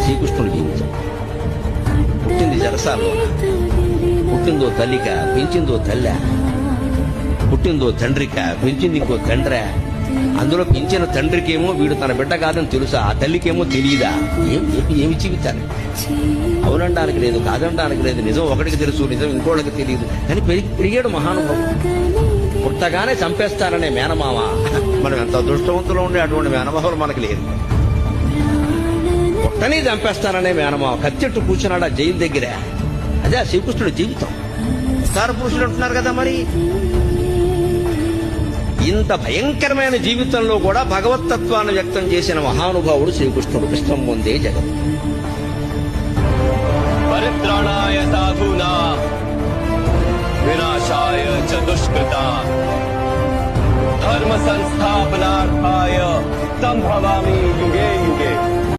శ్రీకృష్ణుడి జీవితం. పుట్టింది జరసాల్లోన, పుట్టిందో తల్లిక, పెంచిందో తల్లి, పుట్టిందో తండ్రిక, పెంచింది ఇంకో తండ్రి. అందులో పెంచిన తండ్రికేమో వీడు తన బిడ్డ కాదని తెలుసా, ఆ తల్లికేమో తెలియదా? ఏమి జీవితాలు. అవునడానికి లేదు, కాదనడానికి లేదు. నిజం ఒకటికి తెలుసు, నిజం ఇంకోళ్ళకి తెలియదు. కానీ పెరిగాడు మహానుభావుడు. పుట్టగానే చంపేస్తారనే మేనమామ. మనం ఎంత అదృష్టవంతులు ఉండే అటువంటి మేనమామలు మనకి లేదు. పుట్టని చంపేస్తారనే మేనమామ కత్తెట్టు కూర్చున్నాడు ఆ జైలు దగ్గర. అదే ఆ శ్రీకృష్ణుడి జీవితం. అవతార పురుషుడు అంటున్నారు కదా. మరి ఇంత భయంకరమైన జీవితంలో కూడా భగవత్తత్వాన్ని వ్యక్తం చేసిన మహానుభావుడు శ్రీకృష్ణుడు. కృష్ణం ముందే జగత్. పరిత్రాణాయ సాధూనా వినాశాయ చ దుష్కృతా ధర్మ సంస్థాపనార్థాయ సంభవామి యుగే యుగే.